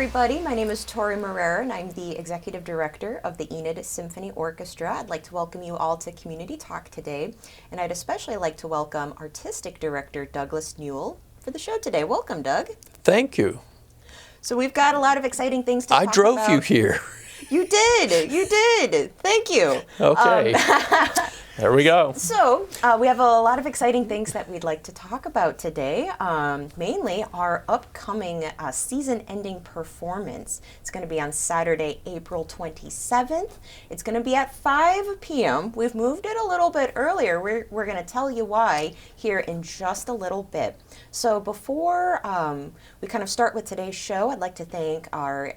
everybody. My name is Tori Marrera, and I'm the Executive Director of the Enid Symphony Orchestra. I'd like to welcome you all to Community Talk today, and I'd especially like to welcome Artistic Director Douglas Newell for the show today. Welcome, Doug. Thank you. So we've got a lot of exciting things to talk about. I drove you here. You did. Thank you. Okay. There we go. So we have a lot of exciting things that we'd like to talk about today. Mainly our upcoming season-ending performance. It's going to be on Saturday, April 27th. It's going to be at 5 p.m. We've moved it a little bit earlier. We're going to tell you why here in just a little bit. So before we kind of start with today's show, I'd like to thank our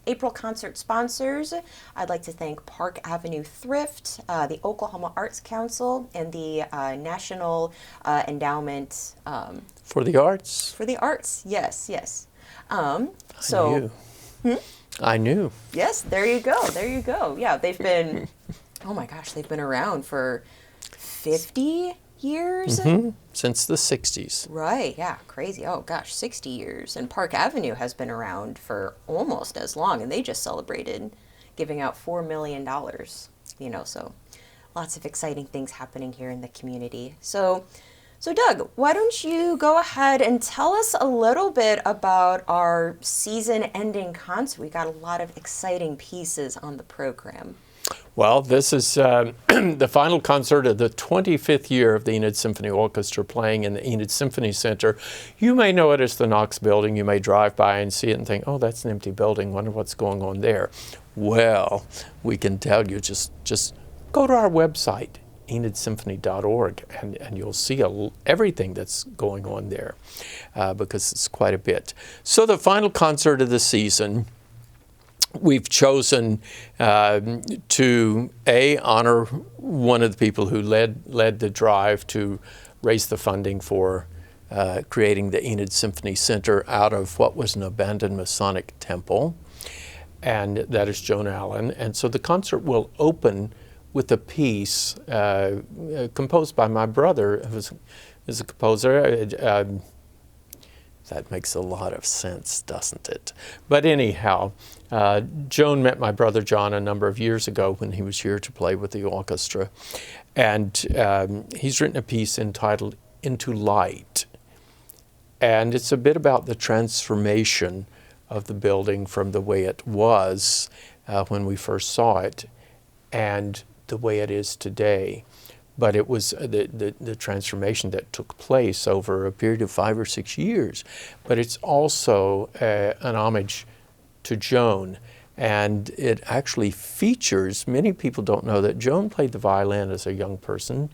April concert sponsors. I'd like to thank Park Avenue Thrift, the Oklahoma Arts Council, and the National Endowment For the Arts. For the Arts, yes. I knew. Yes, there you go. Yeah, they've been, oh my gosh, they've been around for 50 years? Mm-hmm. Since the 60s. Right, yeah, crazy. Oh gosh, 60 years. And Park Avenue has been around for almost as long, and they just celebrated giving out $4 million, so lots of exciting things happening here in the community. So Doug, why don't you go ahead and tell us a little bit about our season-ending concert? We got a lot of exciting pieces on the program. Well, this is the final concert of the 25th year of the Enid Symphony Orchestra playing in the Enid Symphony Center. You may know it as the Knox Building. You may drive by and see it and think, oh, that's an empty building. Wonder what's going on there. Well, we can tell you, just go to our website, enidsymphony.org, and you'll see everything that's going on there because it's quite a bit. So the final concert of the season, we've chosen to honor one of the people who led the drive to raise the funding for creating the Enid Symphony Center out of what was an abandoned Masonic temple, and that is Joan Allen. And so the concert will open with a piece composed by my brother, who is a composer. That makes a lot of sense, doesn't it? But anyhow, Joan met my brother John a number of years ago when he was here to play with the orchestra. And he's written a piece entitled Into Light. And it's a bit about the transformation of the building from the way it was when we first saw it and the way it is today. But it was the transformation that took place over a period of 5 or 6 years. But it's also an homage to Joan. And it actually features, many people don't know that Joan played the violin as a young person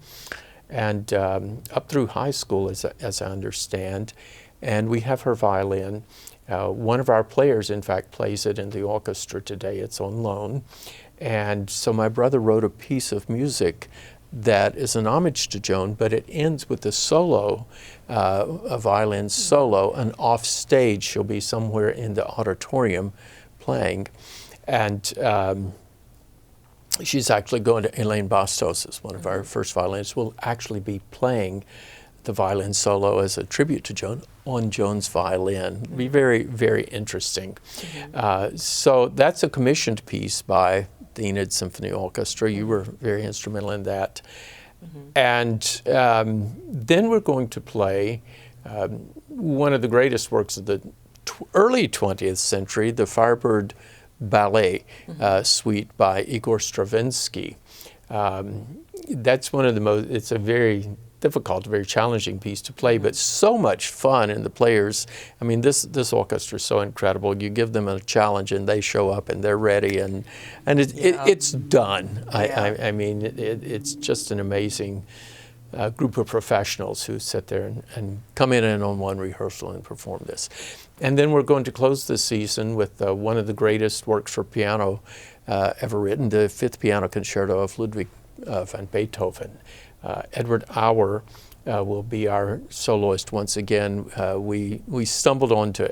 and up through high school, as I understand. And we have her violin. One of our players, in fact, plays it in the orchestra today. It's on loan. And so my brother wrote a piece of music that is an homage to Joan, but it ends with a solo, a violin solo, and off stage she'll be somewhere in the auditorium playing. And she's actually going to, Elaine Bastos is one of our first violinists, will actually be playing the violin solo as a tribute to Joan on Joan's violin. It'll be very, very interesting. So that's a commissioned piece by the Enid Symphony Orchestra. You were very instrumental in that. And then we're going to play one of the greatest works of the early 20th century, the Firebird Ballet Suite by Igor Stravinsky. That's one of the most, it's a very difficult, very challenging piece to play, but so much fun. And the players, I mean, this orchestra is so incredible. You give them a challenge and they show up and they're ready, and it's done. I mean, it's just an amazing group of professionals who sit there and come in on one rehearsal and perform this. And then we're going to close this season with one of the greatest works for piano ever written, the Fifth Piano Concerto of Ludwig van Beethoven. Edward Auer will be our soloist once again. We stumbled onto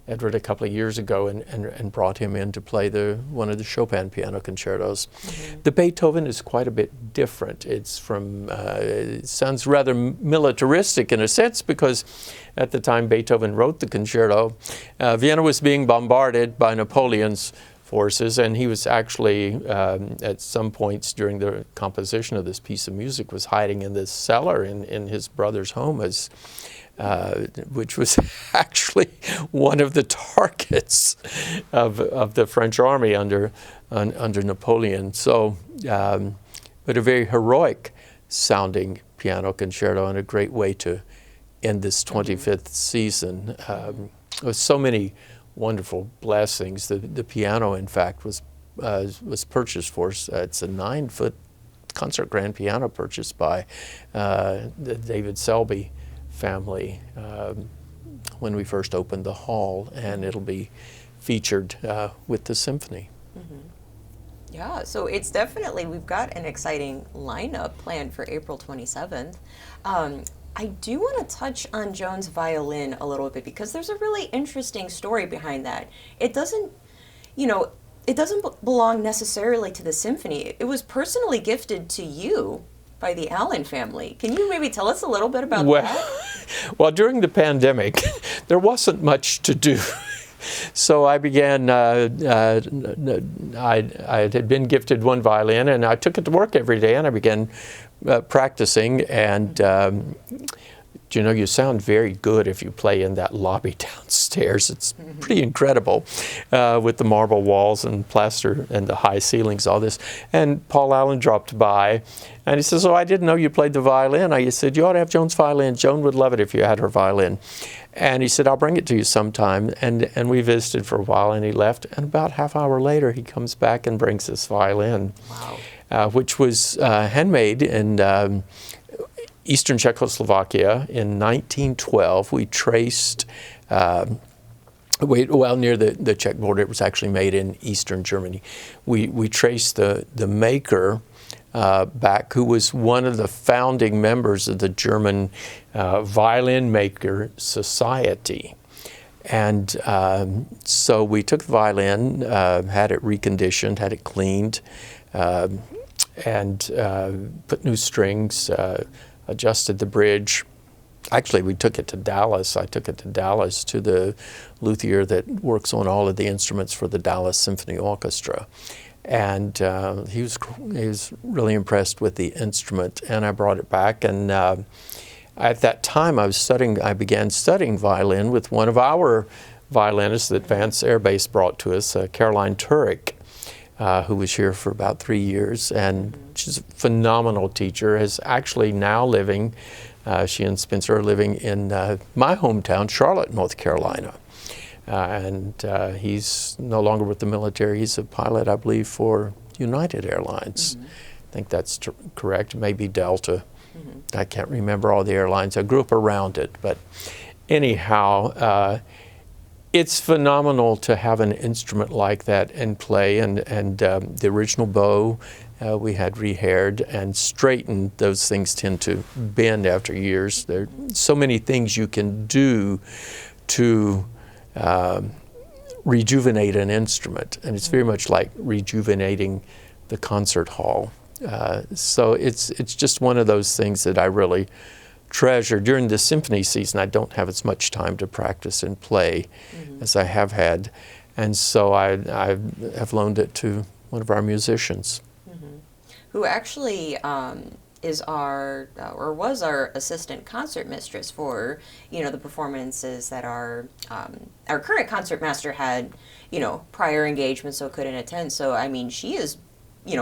Edward a couple of years ago and brought him in to play one of the Chopin piano concertos. Mm-hmm. The Beethoven is quite a bit different. It's from, it sounds rather militaristic in a sense, because at the time Beethoven wrote the concerto, Vienna was being bombarded by Napoleon's forces, and he was actually at some points during the composition of this piece of music was hiding in this cellar in his brother's home, which was actually one of the targets of the French army under Napoleon. So, but a very heroic sounding piano concerto, and a great way to end this 25th season. With so many wonderful blessings. The piano, in fact, was purchased for us. It's a 9-foot concert grand piano purchased by the David Selby family when we first opened the hall, and it'll be featured with the symphony. Mm-hmm. Yeah, so it's definitely, we've got an exciting lineup planned for April 27th. I do want to touch on Joan's violin a little bit, because there's a really interesting story behind that. It doesn't, it doesn't belong necessarily to the symphony. It was personally gifted to you by the Allen family. Can you maybe tell us a little bit about that? Well, during the pandemic, there wasn't much to do. So I began, I had been gifted one violin, and I took it to work every day, and I began practicing. And you sound very good if you play in that lobby downstairs. It's pretty incredible with the marble walls and plaster and the high ceilings, all this. And Paul Allen dropped by, and he says, "Oh, I didn't know you played the violin." I said, "You ought to have Joan's violin. Joan would love it if you had her violin." And he said, "I'll bring it to you sometime." And we visited for a while, and he left. And about half hour later, he comes back and brings this violin, which was handmade in Eastern Czechoslovakia in 1912. We traced, near the Czech border. It was actually made in Eastern Germany. We traced the maker back, who was one of the founding members of the German Violin Maker Society. And so we took the violin, had it reconditioned, had it cleaned, and put new strings, adjusted the bridge. Actually, we took it to Dallas. I took it to Dallas to the luthier that works on all of the instruments for the Dallas Symphony Orchestra. And he was really impressed with the instrument, and I brought it back. And at that time, I began studying violin with one of our violinists that Vance Air Base brought to us, Caroline Turek, who was here for about 3 years, and she's a phenomenal teacher. Is actually now living, she and Spencer are living in my hometown, Charlotte, North Carolina. And he's no longer with the military. He's a pilot, I believe, for United Airlines. Mm-hmm. I think that's correct. Maybe Delta. Mm-hmm. I can't remember all the airlines. I grew up around it. But anyhow, it's phenomenal to have an instrument like that and play. And the original bow we had rehaired and straightened. Those things tend to bend after years. There are so many things you can do to rejuvenate an instrument, and it's very much like rejuvenating the concert hall. So it's just one of those things that I really treasure. During the symphony season, I don't have as much time to practice and play as I have had, and so I have loaned it to one of our musicians, who actually is our was our assistant concert mistress for the performances that our current concertmaster had prior engagements, so couldn't attend. So I mean, she is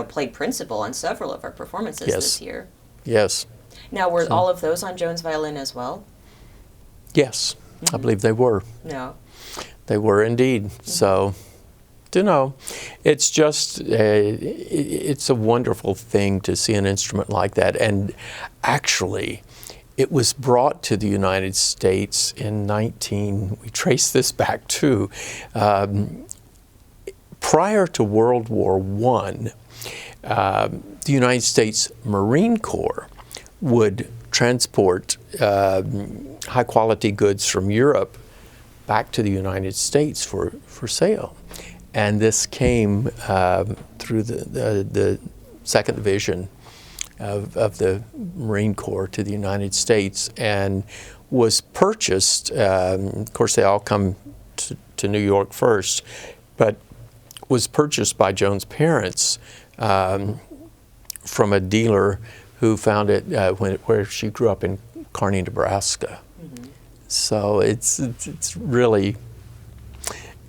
played principal on several of our performances this year. Yes. Now, were all of those on Joan's violin as well? Yes, I believe they were. No, they were indeed. So. It's just, it's a wonderful thing to see an instrument like that. And actually, it was brought to the United States in we trace this back to, prior to World War I, the United States Marine Corps would transport high quality goods from Europe back to the United States for sale. And this came through the 2nd Division of the Marine Corps to the United States, and was purchased. Of course, they all come to New York first, but was purchased by Joan's parents from a dealer who found it where she grew up in Kearney, Nebraska. So it's really,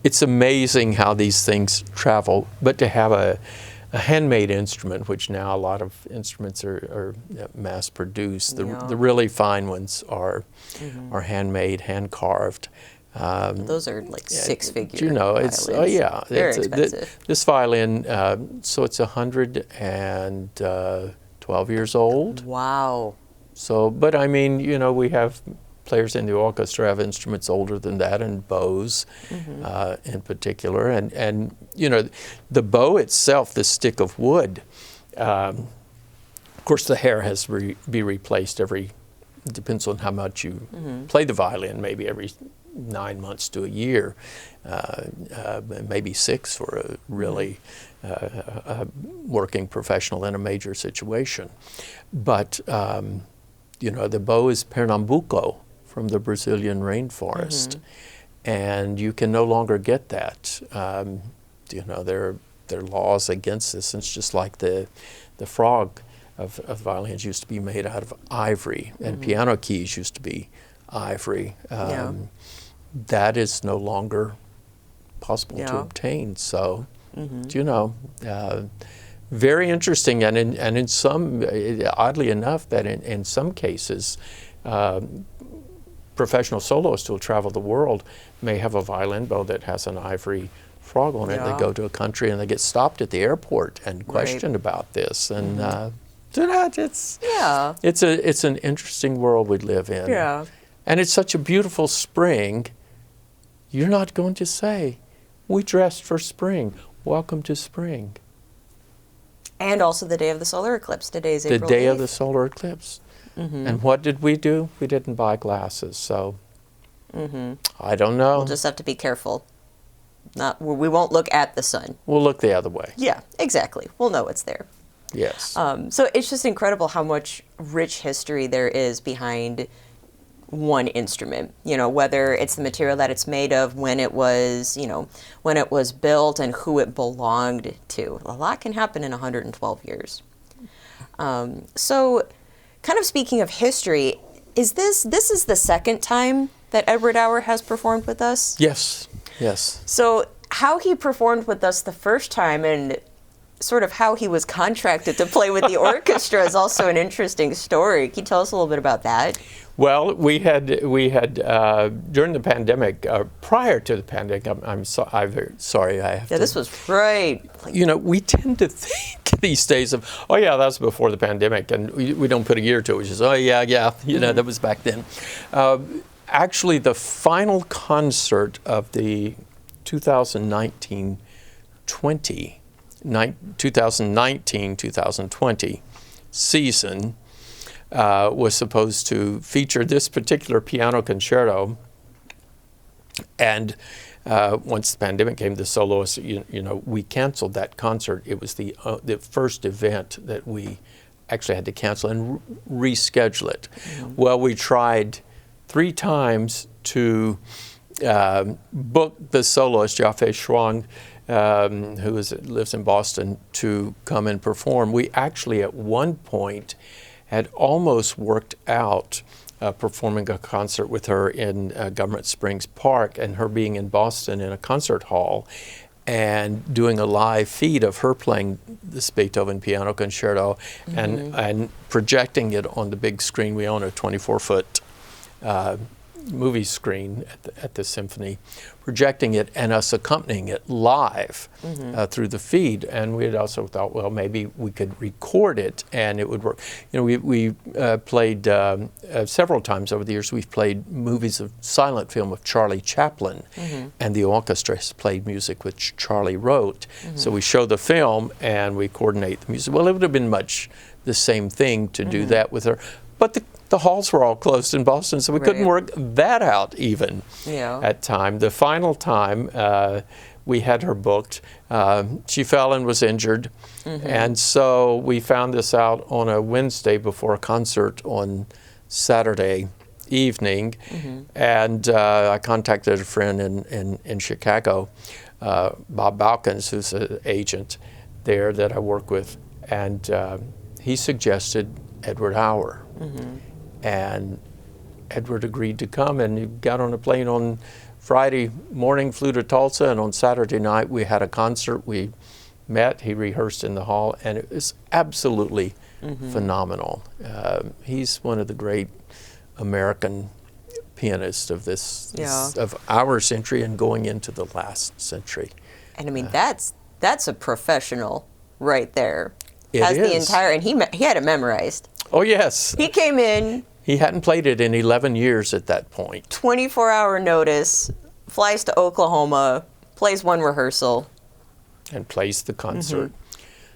it's amazing how these things travel. But to have a handmade instrument, which now a lot of instruments are mass produced, the really fine ones are handmade, hand carved. Those are like 6-figure. You know, it's very expensive. This violin, so it's 112 years old. Wow. So, but I mean, you know, we have players in the orchestra have instruments older than that, and bows in particular. And you know, the bow itself, the stick of wood, of course the hair has to be replaced every, it depends on how much you play the violin, maybe every 9 months to a year, maybe 6 for a really working professional in a major situation. But you know, the bow is Pernambuco from the Brazilian rainforest, and you can no longer get that. You know, there are laws against this. It's just like the frog of violins used to be made out of ivory, and piano keys used to be ivory. That is no longer possible to obtain. So, you know, very interesting, and in some, oddly enough, that in some cases, professional soloists who will travel the world may have a violin bow that has an ivory frog on it. They go to a country and they get stopped at the airport and questioned about this, and it's an interesting world we live in. Yeah. And it's such a beautiful spring. You're not going to say, we dressed for spring. Welcome to spring. And also the day of the solar eclipse. Today's April 8th. The day of the solar eclipse. And what did we do? We didn't buy glasses, so I don't know. We'll just have to be careful. We won't look at the sun. We'll look the other way. Yeah, exactly. We'll know it's there. Yes. So it's just incredible how much rich history there is behind one instrument, you know, whether it's the material that it's made of, when it was, you know, when it was built, and who it belonged to. A lot can happen in 112 years. So kind of speaking of history, this is the second time that Edward Auer has performed with us? Yes. So how he performed with us the first time and sort of how he was contracted to play with the orchestra is also an interesting story. Can you tell us a little bit about that? Well, we had during the pandemic, prior to the pandemic. I'm very sorry. I have to. This was right. You know, we tend to think these days of, oh yeah, that was before the pandemic, and we don't put a year to it. Which is, oh yeah, you know, that was back then. Actually, the final concert of the 2019-2020 season was supposed to feature this particular piano concerto, and once the pandemic came, the soloists, you know, we canceled that concert. It was the first event that we actually had to cancel and reschedule it. Well, we tried 3 times to book the soloist Jaffe Schwang, who lives in Boston, to come and perform. We actually at one point had almost worked out performing a concert with her in Government Springs Park, and her being in Boston in a concert hall and doing a live feed of her playing this Beethoven piano concerto and projecting it on the big screen. We own a 24-foot movie screen at the Symphony, projecting it and us accompanying it live through the feed. And we had also thought, well, maybe we could record it and it would work. You know, we played several times over the years. We've played movies of silent film of Charlie Chaplin, and the orchestra has played music which Charlie wrote. So we show the film and we coordinate the music. Well, it would have been much the same thing to do that with her. But the halls were all closed in Boston, so we couldn't Right. work that out even Yeah. at time. The final time we had her booked, she fell and was injured. And so we found this out on a Wednesday before a concert on Saturday evening. And I contacted a friend in Chicago, Bob Balkins, who's an agent there that I work with. And he suggested Edward Hauer. And Edward agreed to come, and he got on a plane on Friday morning, flew to Tulsa, and on Saturday night we had a concert. We met, he rehearsed in the hall, and it was absolutely phenomenal. He's one of the great American pianists of of our century and going into the last century. And I mean, that's a professional right there. It Has the is. entire, and he had it memorized. Oh yes, He came in, he hadn't played it in 11 years at that point. 24-hour notice, flies to Oklahoma, plays one rehearsal. And plays the concert.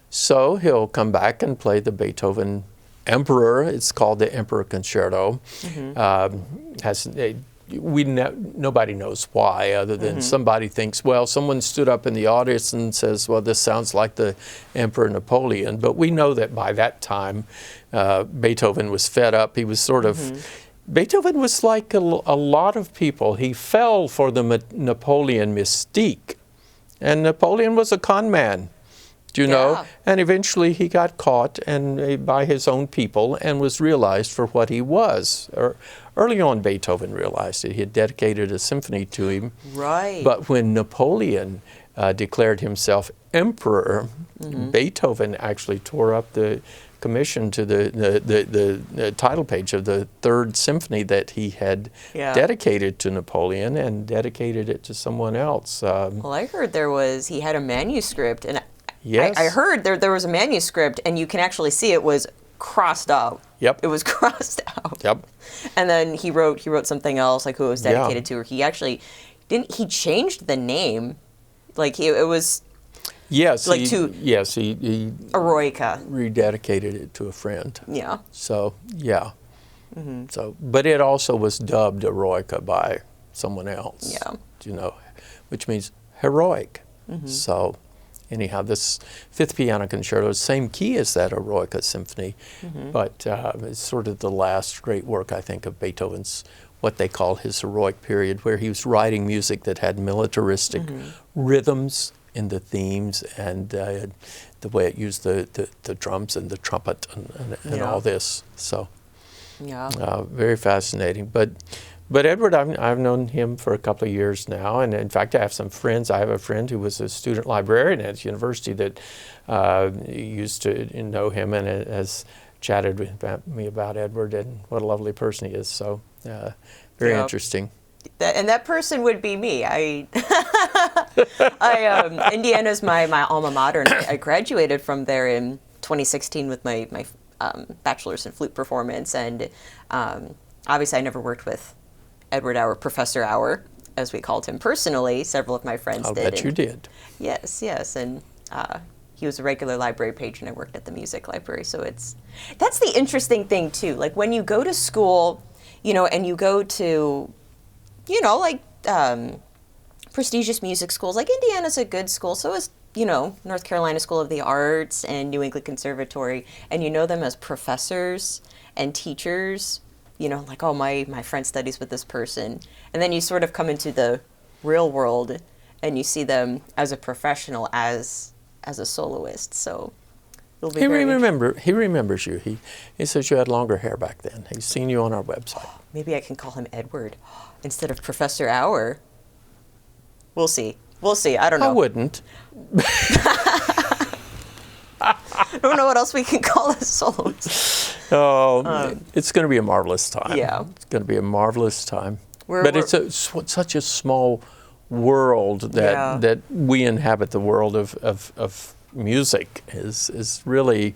So he'll come back and play the Beethoven Emperor. It's called the Emperor Concerto. Nobody knows why, other than somebody thinks, well, someone stood up in the audience and says, well, this sounds like the Emperor Napoleon. But we know that by that time, Beethoven was fed up. He was sort of, Beethoven was like a lot of people. He fell for the Napoleon mystique. And Napoleon was a con man, do you know? Yeah. And eventually he got caught by his own people and was realized for what he was. Early on, Beethoven realized it. He had dedicated a symphony to him. Right. But when Napoleon declared himself emperor, Beethoven actually tore up the commission to the title page of the Third Symphony that he had dedicated to Napoleon and dedicated it to someone else. Well, I heard he had a manuscript, and Yes. I heard there was a manuscript, and you can actually see it was crossed out. Yep. It was crossed out. Yep. And then he wrote something else, like who it was dedicated to, or he actually he changed the name, like it was Yes, like he Eroica. rededicated it to a friend. Yeah. So, yeah. So, but it also was dubbed Eroica by someone else. Yeah. You know, which means heroic. So, anyhow, this Fifth Piano Concerto is the same key as that Eroica Symphony, but it's sort of the last great work, I think, of Beethoven's, what they call his heroic period, where he was writing music that had militaristic rhythms in the themes and the way it used the drums and the trumpet and all this. So, very fascinating. But Edward, I've known him for a couple of years now, and in fact, I have some friends. I have a friend who was a student librarian at the university that used to know him and has chatted with me about Edward and what a lovely person he is. So, very interesting. And that person would be me. Indiana's my alma mater, and I graduated from there in 2016 with my bachelor's in flute performance. And obviously, I never worked with Edward Hauer, Professor Hauer, as we called him personally. Several of my friends did. I bet you did. Yes, and he was a regular library patron. I worked at the music library, so that's the interesting thing too. Like when you go to school, and you go to prestigious music schools. Like Indiana's a good school, so is North Carolina School of the Arts and New England Conservatory, and you know them as professors and teachers. Like, oh, my friend studies with this person, and then you sort of come into the real world and you see them as a professional, as a soloist. So it'll be He remembers you. He says you had longer hair back then. He's seen you on our website. Maybe I can call him Edward instead of Professor Hauer. We'll see. I don't know. I wouldn't. I don't know what else we can call a soloist. Oh, it's going to be a marvelous time. Yeah. It's going to be a marvelous time. It's such a small world that we inhabit. The world of music is really,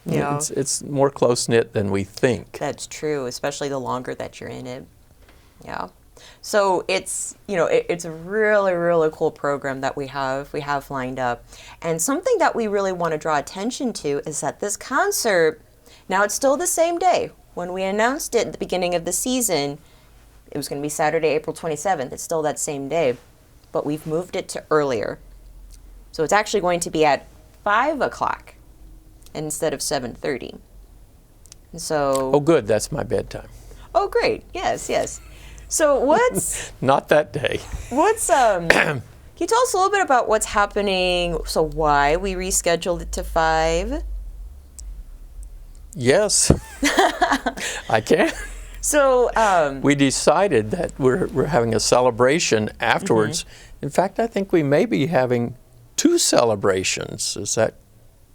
it's more close-knit than we think. That's true, especially the longer that you're in it. Yeah. So it's a really, really cool program that we have lined up. And something that we really want to draw attention to is that this concert, now it's still the same day. When we announced it at the beginning of the season, it was going to be Saturday, April 27th. It's still that same day, but we've moved it to earlier. So it's actually going to be at 5 o'clock instead of 7:30. And so... Oh, good. That's my bedtime. Oh, great. Yes, yes. So what's... Not that day. What's... Can you tell us a little bit about what's happening, so why we rescheduled it to 5? Yes, I can. So... We decided that we're having a celebration afterwards. In fact, I think we may be having 2 celebrations. Is that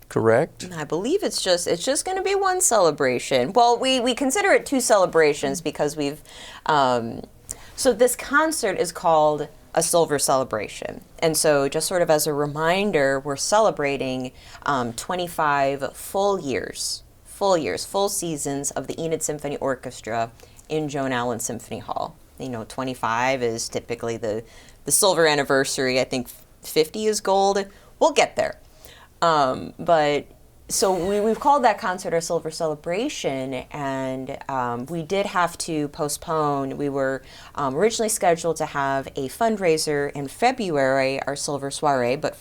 correct? I believe it's just going to be one celebration. Well, we consider it 2 celebrations because we've so this concert is called a Silver Celebration. And so just sort of as a reminder, we're celebrating 25 full seasons of the Enid Symphony Orchestra in Joan Allen Symphony Hall. 25 is typically the silver anniversary. I think 50 is gold. We'll get there. But so we've called that concert our Silver Celebration, and we did have to postpone. We were originally scheduled to have a fundraiser in February, our Silver Soiree, but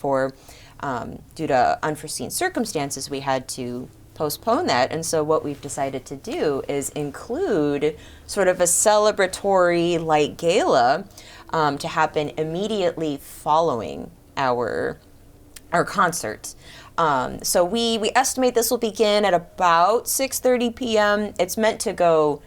due to unforeseen circumstances, we had to postpone that. And so what we've decided to do is include sort of a celebratory light gala to happen immediately following our concert. So we estimate this will begin at about 6:30 p.m. It's meant to go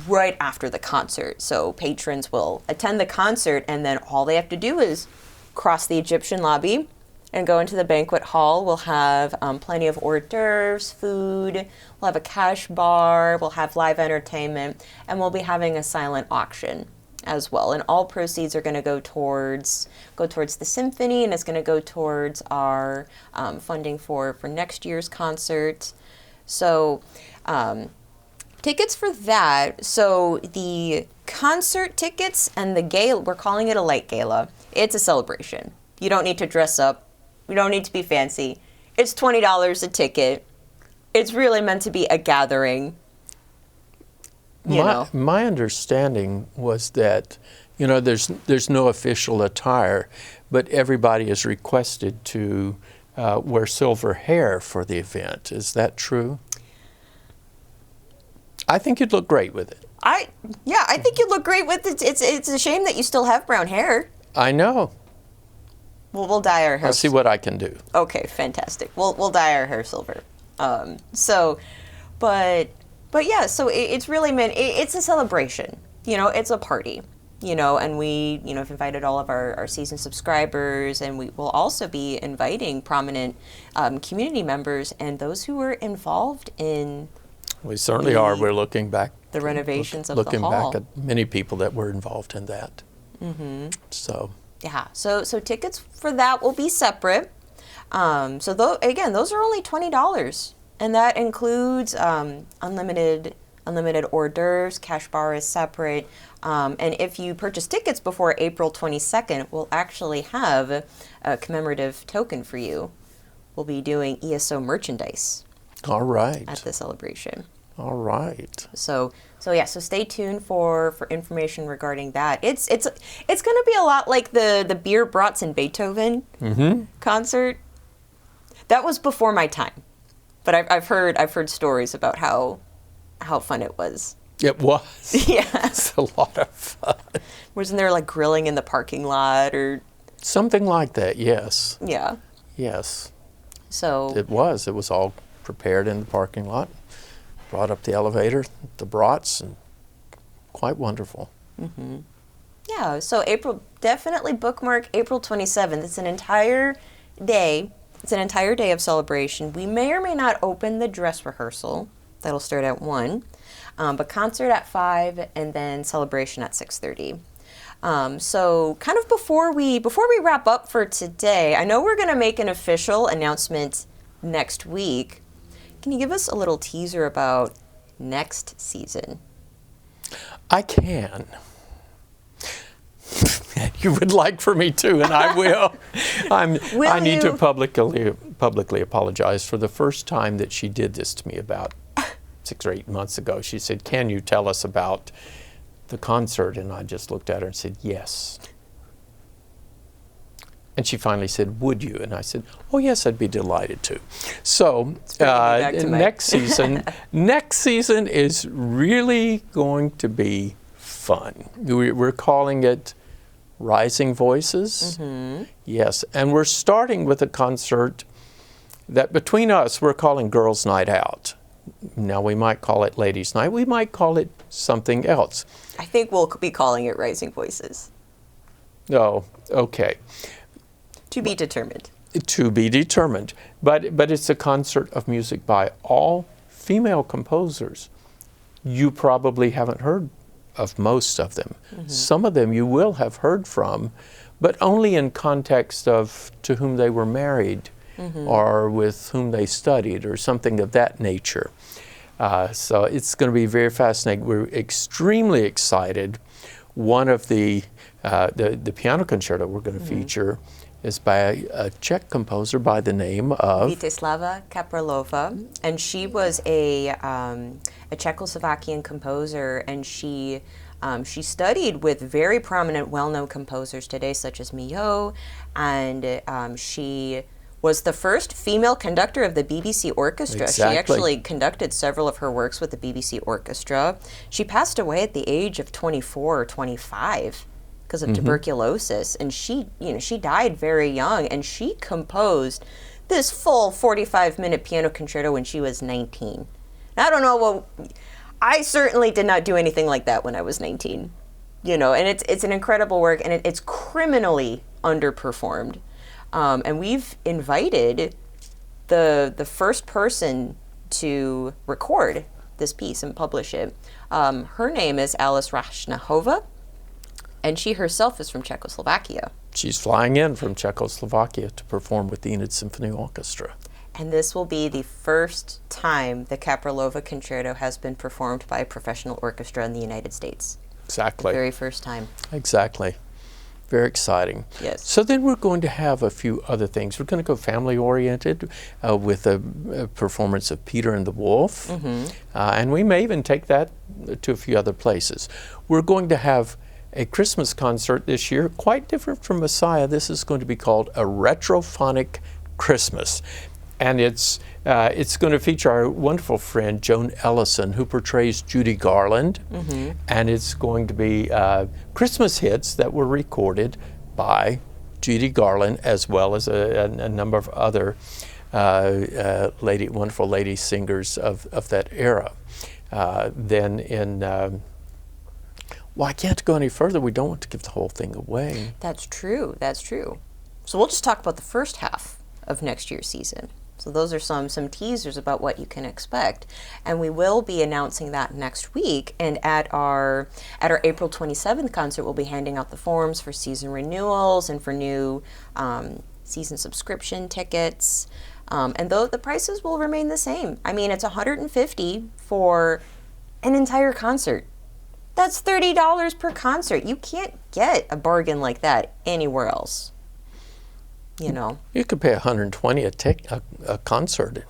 right after the concert. So patrons will attend the concert, and then all they have to do is cross the Egyptian lobby and go into the banquet hall. We'll have plenty of hors d'oeuvres, food. We'll have a cash bar. We'll have live entertainment, and we'll be having a silent auction as well. And all proceeds are going to go towards the symphony, and it's going to go towards our funding for next year's concert. So tickets for that. So the concert tickets and the gala, we're calling it a light gala. It's a celebration. You don't need to dress up. We don't need to be fancy. It's $20 a ticket. It's really meant to be a gathering. My understanding was that, there's no official attire, but everybody is requested to wear silver hair for the event. Is that true? I think you'd look great with it. I think you'd look great with it. It's a shame that you still have brown hair. I know. Well, we'll dye our hair. I'll see what I can do. Okay, fantastic. We'll dye our hair silver. But yeah, so it's really meant, it's a celebration, it's a party, and we, have invited all of our season subscribers, and we will also be inviting prominent community members and those who were involved in We certainly are. We're looking back. The renovations of the hall. Looking back at many people that were involved in that. Mm-hmm. So. Yeah, so tickets for that will be separate. Those are only $20. And that includes unlimited hors d'oeuvres. Cash bar is separate. And if you purchase tickets before April 22nd, we'll actually have a commemorative token for you. We'll be doing ESO merchandise. All right. At the celebration. All right. So stay tuned for information regarding that. It's going to be a lot like the Beer, Brats, and Beethoven concert. That was before my time. But I've heard stories about how fun it was. It was. Yeah. It's a lot of fun. Wasn't there like grilling in the parking lot or something like that? Yes. Yeah. Yes. So it was. It was all prepared in the parking lot. Brought up the elevator, the brats, and quite wonderful. Mm-hmm. Yeah. So definitely bookmark April 27th. It's an entire day. It's an entire day of celebration. We may or may not open the dress rehearsal. That'll start at 1. But concert at 5 and then celebration at 6:30. So kind of before we wrap up for today, I know we're going to make an official announcement next week. Can you give us a little teaser about next season? I can. You would like for me to, and I will. I need to publicly apologize for the first time that she did this to me about 6 or 8 months ago. She said, "Can you tell us about the concert?" And I just looked at her and said, "Yes." And she finally said, "Would you?" And I said, "Oh yes, I'd be delighted to." So next season is really going to be fun. We're calling it Rising Voices. Mm-hmm. Yes, and we're starting with a concert that between us we're calling Girls' Night Out. Now we might call it Ladies' Night. We might call it something else. I think we'll be calling it Rising Voices. Oh, okay. To be determined. To be determined. But it's a concert of music by all female composers. You probably haven't heard of most of them. Mm-hmm. Some of them you will have heard from, but only in context of to whom they were married, mm-hmm. or with whom they studied, or something of that nature. So it's going to be very fascinating. We're extremely excited. One of the piano concerto we're going to mm-hmm. feature is by a Czech composer by the name of Vítězslava Kapralova, and she was a Czechoslovakian composer, and she studied with very prominent, well-known composers today, such as Milhaud, and she was the first female conductor of the BBC Orchestra. Exactly. She actually conducted several of her works with the BBC Orchestra. She passed away at the age of 24 or 25. Because of mm-hmm. tuberculosis, and she died very young, and she composed this full 45-minute piano concerto when she was 19. Now, I don't know I certainly did not do anything like that when I was 19, and it's an incredible work, and it's criminally underperformed, and we've invited the first person to record this piece and publish it. Her name is Alice Rashnahova. And she herself is from Czechoslovakia. She's flying in from Czechoslovakia to perform with the Enid Symphony Orchestra. And this will be the first time the Kapralova Concerto has been performed by a professional orchestra in the United States. Exactly. The very first time. Exactly. Very exciting. Yes. So then we're going to have a few other things. We're going to go family-oriented with a performance of Peter and the Wolf. Mm-hmm. And we may even take that to a few other places. We're going to have a Christmas concert this year, quite different from Messiah. This is going to be called a Retrophonic Christmas. And it's going to feature our wonderful friend Joan Ellison, who portrays Judy Garland. Mm-hmm. And it's going to be Christmas hits that were recorded by Judy Garland, as well as a number of other wonderful lady singers of that era. Then in... Well, I can't go any further. We don't want to give the whole thing away. That's true. That's true. So we'll just talk about the first half of next year's season. So those are some teasers about what you can expect, and we will be announcing that next week. And at our April 27th concert, we'll be handing out the forms for season renewals and for new season subscription tickets. And though the prices will remain the same. I mean, it's $150 for an entire concert. That's $30 per concert. You can't get a bargain like that anywhere else. You could pay $120 a concert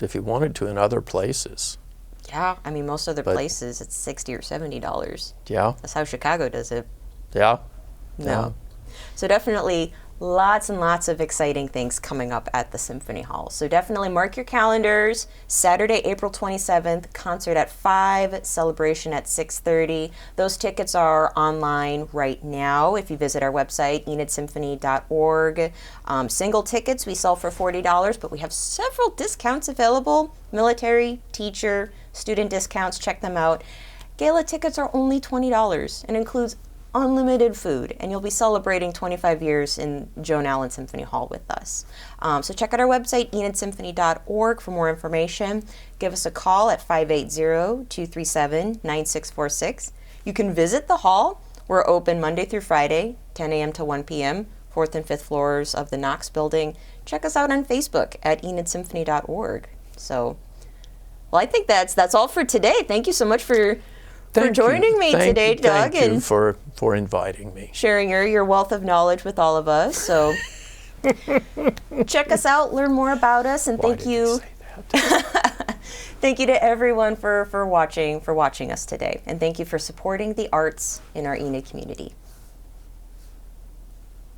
if you wanted to in other places. Yeah, I mean, most other places it's $60 or $70. Yeah. That's how Chicago does it. Yeah. No. Yeah. So definitely lots and lots of exciting things coming up at the Symphony Hall. So definitely mark your calendars. Saturday, April 27th, concert at 5, celebration at 6:30. Those tickets are online right now if you visit our website, enidsymphony.org. Single tickets we sell for $40, but we have several discounts available. Military, teacher, student discounts, check them out. Gala tickets are only $20 and includes unlimited food, and you'll be celebrating 25 years in Joan Allen Symphony Hall with us. So check out our website, enidsymphony.org, for more information. Give us a call at 580-237-9646. You can visit the hall. We're open Monday through Friday, 10 a.m. to 1 p.m., 4th and 5th floors of the Knox building. Check us out on Facebook at enidsymphony.org. So, well, I think that's all for today. Thank you so much for joining me today, Doug. Thank you for inviting me. Sharing your wealth of knowledge with all of us. So check us out, learn more about us, and Why did you say that? Thank you to everyone for watching us today. And thank you for supporting the arts in our Enid community.